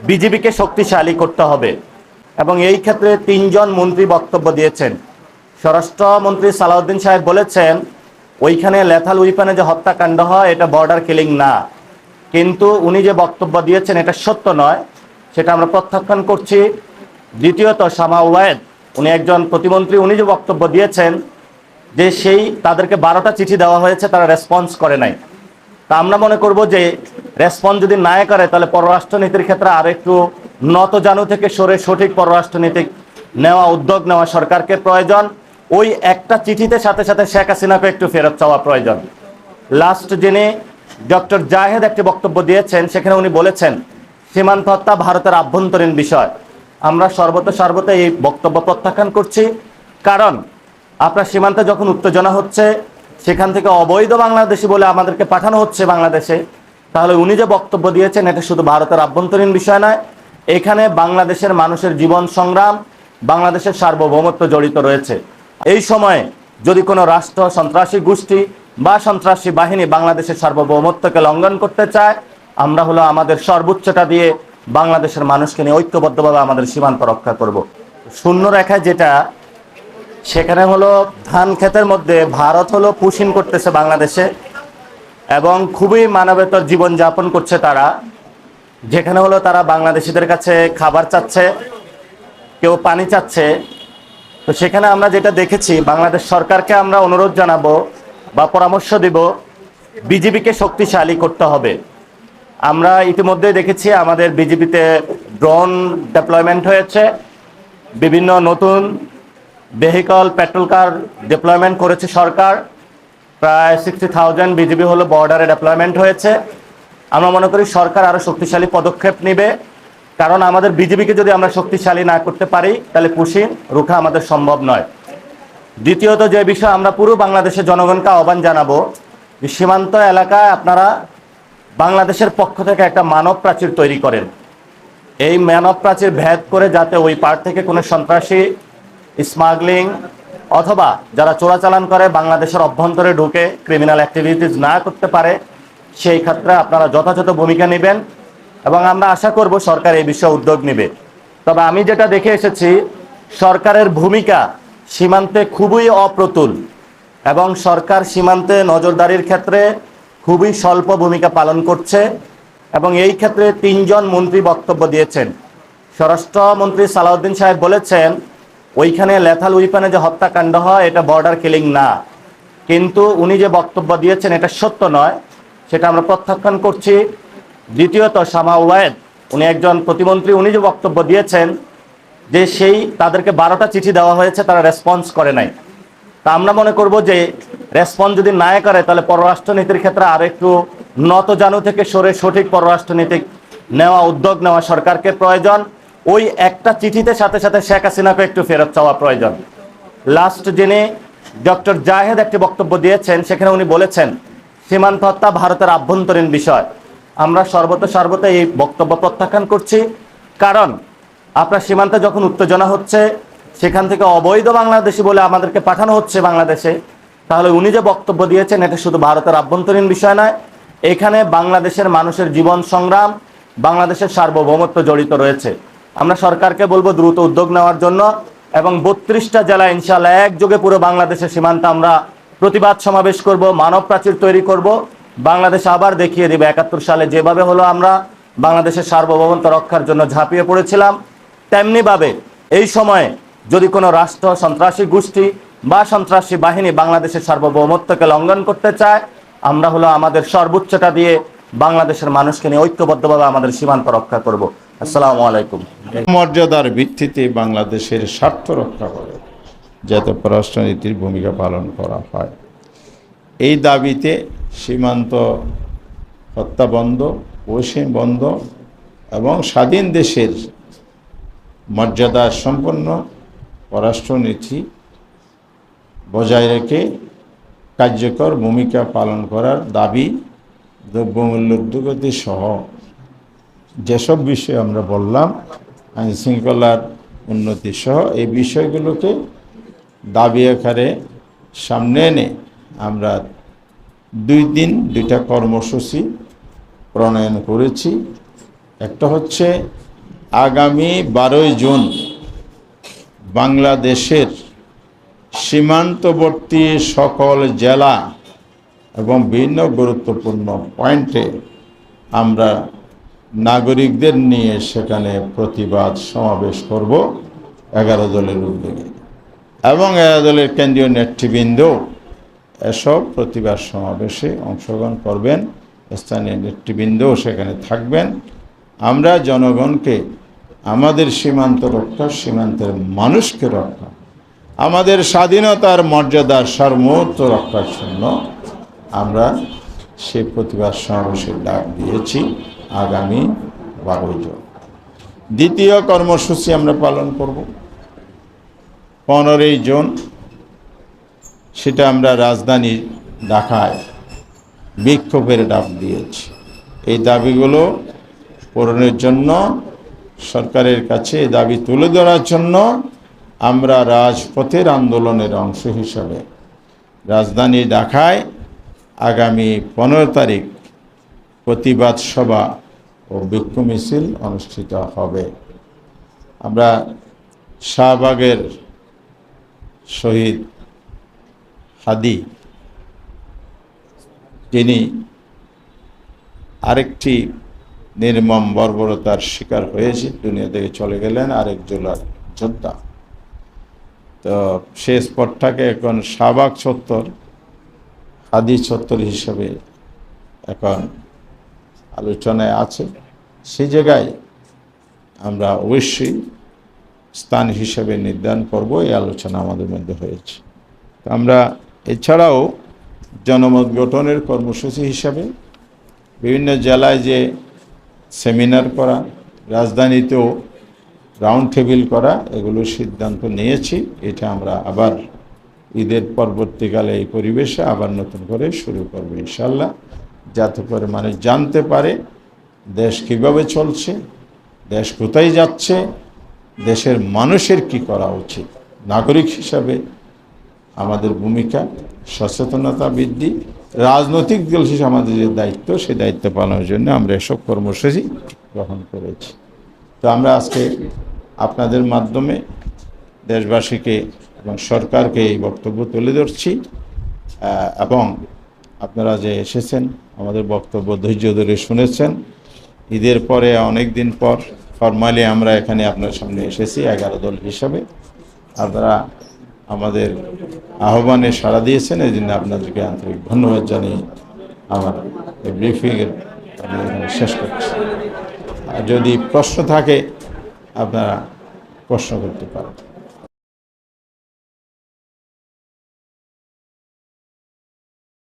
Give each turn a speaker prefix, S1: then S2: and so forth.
S1: বিজেপিকে শক্তিশালী করতে হবে এবং এই ক্ষেত্রে তিনজন মন্ত্রী বক্তব্য দিয়েছেন। স্বরাষ্ট্রমন্ত্রী সালাউদ্দিন সাহেব বলেছেন ওইখানে লেথাল উইপনে যে হত্যাকাণ্ড হয় এটা বর্ডার কিলিং না, কিন্তু উনি যে বক্তব্য দিয়েছেন এটা সত্য নয়, সেটা আমরা প্রত্যাখ্যান করছি। দ্বিতীয়ত শামা ওয়ায়েদ, উনি একজন প্রতিমন্ত্রী, উনি যে বক্তব্য দিয়েছেন যে তাদেরকে 12টা চিঠি দেওয়া হয়েছে, তারা রেসপন্স করে নাই। তা আমরা মনে করব যে রেসপন্স যদি না করে তাহলে পররাষ্ট্রনীতির ক্ষেত্রে আর একটু নতজানু থেকে সরে সঠিক পররাষ্ট্রনীতি নেওয়া, উদ্যোগ নেওয়া সরকারকে প্রয়োজন। ওই একটা চিঠিতে সাথে সাথে শেখ হাসিনাকে একটু ফেরত চাওয়া প্রয়োজন। লাস্ট যিনি ডক্টর জাহেদ একটি বক্তব্য দিয়েছেন, সেখানে উনি বলেছেন সীমান্ত হত্যা ভারতের আভ্যন্তরীণ বিষয়। আমরা সর্বতই এই বক্তব্য প্রত্যাখ্যান করছি, কারণ আপনার সীমান্তে যখন উত্তেজনা হচ্ছে, সেখান থেকে অবৈধ বাংলাদেশি বলে আমাদেরকে পাঠানো হচ্ছে বাংলাদেশে, তাহলে উনি যে বক্তব্য দিয়েছেন এটা শুধু ভারতের আভ্যন্তরীণ বিষয় নয়, এখানে বাংলাদেশের মানুষের জীবন সংগ্রাম, বাংলাদেশের সার্বভৌমত্ব জড়িত রয়েছে। এই সময়ে যদি কোনো রাষ্ট্র, সন্ত্রাসী গোষ্ঠী বা সন্ত্রাসী বাহিনী বাংলাদেশের সার্বভৌমত্বকে লঙ্ঘন করতে চায়, আমরা আমাদের সর্বোচ্চটা দিয়ে বাংলাদেশের মানুষকে নিয়ে ঐক্যবদ্ধভাবে আমাদের সীমান্ত রক্ষা করব। শূন্য রেখায় যেটা, সেখানে ধান ক্ষেতের মধ্যে ভারত পুশিন করতেছে বাংলাদেশে এবং খুবই মানবেতর জীবনযাপন করছে তারা, যেখানে তারা বাংলাদেশিদের কাছে খাবার চাচ্ছে, কেউ পানি চাচ্ছে। তো সেখানে আমরা যেটা দেখেছি, বাংলাদেশ সরকারকে আমরা অনুরোধ জানাবো বা পরামর্শ দিব, বিজেপিকে শক্তিশালী করতে হবে। আমরা ইতিমধ্যে দেখেছি আমাদের বিজেপিতে ড্রোন ডেপ্লয়মেন্ট হয়েছে, বিভিন্ন নতুন ভেহিকল, পেট্রোল কার ডেপ্লয়মেন্ট করেছে সরকার। প্রায় 60,000 বিজেপি বর্ডারে ডেপ্লয়মেন্ট হয়েছে। আমরা মনে করি সরকার আরও শক্তিশালী পদক্ষেপ নেবে, কারণ আমাদের বিজেপিকে যদি আমরা শক্তিশালী না করতে পারি তাহলে পুশিন রুখা আমাদের সম্ভব নয়। দ্বিতীয়ত যে বিষয়, আমরা পুরো বাংলাদেশের জনগণকে আহ্বান জানাবো যে সীমান্ত এলাকায় আপনারা বাংলাদেশের পক্ষ থেকে একটা মানব প্রাচীর তৈরি করেন। এই মানব প্রাচীর ভেদ করে যাতে ওই পার থেকে কোনো সন্ত্রাসী, স্মাগলিং অথবা যারা চোরাচালান করে বাংলাদেশের অভ্যন্তরে ঢুকে ক্রিমিনাল অ্যাক্টিভিটিস না করতে পারে, সেই ক্ষেত্রে আপনারা যথাযথ ভূমিকা নেবেন এবং আমরা আশা করব সরকার এই বিষয়ে উদ্যোগ নেবে। তবে আমি যেটা দেখে এসেছি, সরকারের ভূমিকা সীমান্তে খুবই অপ্রতুল এবং সরকার সীমান্তে নজরদারির ক্ষেত্রে খুবই স্বল্প ভূমিকা পালন করছে এবং এই ক্ষেত্রে তিনজন মন্ত্রী বক্তব্য দিয়েছেন। স্বরাষ্ট্রমন্ত্রী সালাউদ্দিন সাহেব বলেছেন ওইখানে লেথাল উইপনে যে হত্যাকাণ্ড হয় এটা বর্ডার কিলিং না, কিন্তু উনি যে বক্তব্য দিয়েছেন এটা সত্য নয়, সেটা আমরা প্রত্যাখ্যান করছি। দ্বিতীয়ত শামা ওয়ায়েদ, উনি একজন প্রতিমন্ত্রী, উনি যে বক্তব্য দিয়েছেন যে তাদেরকে 12টা চিঠি দেওয়া হয়েছে, তারা রেসপন্স করে নাই। তা আমরা মনে করব যে রেসপন্স যদি না করে তাহলে পররাষ্ট্রনীতির ক্ষেত্রে আর একটু নতজানু থেকে সরে সঠিক পররাষ্ট্রনীতি নেওয়া, উদ্যোগ নেওয়া সরকারকে প্রয়োজন। ওই একটা চিঠিতে সাথে সাথে শেখ হাসিনাকে একটু ফেরত চাওয়া প্রয়োজন। লাস্ট যিনি ডক্টর জাহেদ একটি বক্তব্য দিয়েছেন, সেখানে উনি বলেছেন সীমান্ত হত্যা ভারতের আভ্যন্তরীণ বিষয়। আমরা সর্বতই এই বক্তব্য প্রত্যাখ্যান করছি, কারণ আপনার সীমান্তে যখন উত্তেজনা হচ্ছে, সেখান থেকে অবৈধ বাংলাদেশি বলে আমাদেরকে পাঠানো হচ্ছে বাংলাদেশে, তাহলে উনি যে বক্তব্য দিয়েছেন এটা শুধু ভারতের আভ্যন্তরীণ বিষয় নয়, এখানে বাংলাদেশের মানুষের জীবন সংগ্রাম, বাংলাদেশের সার্বভৌমত্ব জড়িত রয়েছে। আমরা সরকারকে বলবো দ্রুত উদ্যোগ নেওয়ার জন্য এবং 32টা জেলায় ইনশাআল্লাহ একযোগে পুরো বাংলাদেশের সীমান্তে আমরা প্রতিবাদ সমাবেশ করব, মানব প্রাচীর তৈরি করব। বাংলাদেশ আবার দেখিয়ে দেবে 71 সালে যেভাবে আমরা বাংলাদেশের সার্বভৌমত্ব রক্ষার জন্য ঝাঁপিয়ে পড়েছিলাম, তেমনিভাবে এই সময়ে যদি কোনো রাষ্ট্র, সন্ত্রাসী গোষ্ঠী বা সন্ত্রাসী বাহিনী বাংলাদেশের সার্বভৌমত্বকে লঙ্ঘন করতে চায়, আমরা আমাদের সর্বোচ্চটা দিয়ে বাংলাদেশের মানুষকে নিয়ে ঐক্যবদ্ধভাবে আমাদের সীমান্ত রক্ষা করব। আসসালামু আলাইকুম।
S2: মর্যাদার ভিত্তিতে বাংলাদেশের স্বার্থ রক্ষা করে যাতে পররাষ্ট্রনীতির ভূমিকা পালন করা হয়, এই দাবিতে সীমান্ত হত্যা বন্ধ, পুশিন বন্ধ এবং স্বাধীন দেশের মর্যাদা সম্পন্ন পররাষ্ট্রনীতি বজায় রেখে কার্যকর ভূমিকা পালন করার দাবি, দ্রব্যমূল্য ঊর্ধ্বগতি সহ যেসব বিষয় আমরা বললাম, আইন শৃঙ্খলার উন্নতি সহ এই বিষয়গুলোকে দাবি আকারে সামনে এনে আমরা 2 দিন 2টা কর্মসূচি প্রণয়ন করেছি। একটা হচ্ছে আগামী 12ই জুন বাংলাদেশের সীমান্তবর্তী সকল জেলা এবং বিভিন্ন গুরুত্বপূর্ণ পয়েন্টে আমরা নাগরিকদের নিয়ে সেখানে প্রতিবাদ সমাবেশ করব 11 দলের উদ্যোগে, এবং 11 দলের কেন্দ্রীয় নেতৃবৃন্দ এসব প্রতিবাদ সমাবেশে অংশগ্রহণ করবেন, স্থানীয় নেতৃবৃন্দও সেখানে থাকবেন। আমরা জনগণকে আমাদের সীমান্ত রক্ষা, সীমান্তের মানুষকে রক্ষা, আমাদের স্বাধীনতার মর্যাদার সার্বভৌমত্ব রক্ষার জন্য আমরা সেই প্রতিবাদ সমাবেশের ডাক দিয়েছি আগামী 12 জুন। দ্বিতীয় কর্মসূচি আমরা পালন করব 15ই জুন, সেটা আমরা রাজধানী ঢাকায় বিক্ষোভের ডাক দিয়েছি। এই দাবিগুলো পূরণের জন্য, সরকারের কাছে এই দাবি তুলে ধরার জন্য আমরা রাজপথের আন্দোলনের অংশ হিসাবে রাজধানী ঢাকায় আগামী 15 তারিখ প্রতিবাদ সভা ও বিক্ষোভ মিছিল অনুষ্ঠিত হবে। আমরা শাহবাগের শহীদ হাদি, যিনি আরেকটি নির্মম বর্বরতার শিকার হয়েছে, দুনিয়া থেকে চলে গেলেন, আরেক যোদ্ধা। তো সে স্পটটাকে এখন শাহবাগ চত্বর, হাদি চত্বর হিসেবে এখন আলোচনায় আছে। সেই জায়গায় আমরা অবশ্যই স্থান হিসেবে নির্ধারণ করব, এই আলোচনা আমাদের মধ্যে হয়েছে। আমরা এছাড়াও জনমত গঠনের কর্মসূচি হিসাবে বিভিন্ন জেলায় যে সেমিনার করা, রাজধানীতেও রাউন্ড টেবিল করা, এগুলোর সিদ্ধান্ত নিয়েছি। এটা আমরা আবার ঈদের পরবর্তীকালে এই পরিবেশে আবার নতুন করে শুরু করবো ইনশাল্লাহ, যাতে করে মানুষ জানতে পারে দেশ কিভাবে চলছে, দেশ কোথায় যাচ্ছে, দেশের মানুষের কি করা উচিত। নাগরিক হিসাবে আমাদের ভূমিকা, সচেতনতা বৃদ্ধি, রাজনৈতিক দল হিসেবে আমাদের যে দায়িত্ব, সেই দায়িত্ব পালনের জন্য আমরা এসব কর্মসূচি গ্রহণ করেছি। তো আমরা আজকে আপনাদের মাধ্যমে দেশবাসীকে এবং সরকারকে এই বক্তব্য তুলে ধরছি, এবং আপনারা যে এসেছেন আমাদের বক্তব্য ধৈর্য ধরে শুনেছেন। ঈদের পরে অনেক দিন পর ফরমালি আমরা এখানে আপনার সামনে এসেছি 11 দল হিসাবে। আপনারা আমাদের আহ্বানে সাড়া দিয়েছেন, এই জন্য আপনাদেরকে আন্তরিক ধন্যবাদ জানিয়ে আমার এই ব্রিফিংয়ের আমি এখানে শেষ করছি। আর যদি প্রশ্ন থাকে আপনারা প্রশ্ন করতে পারেন।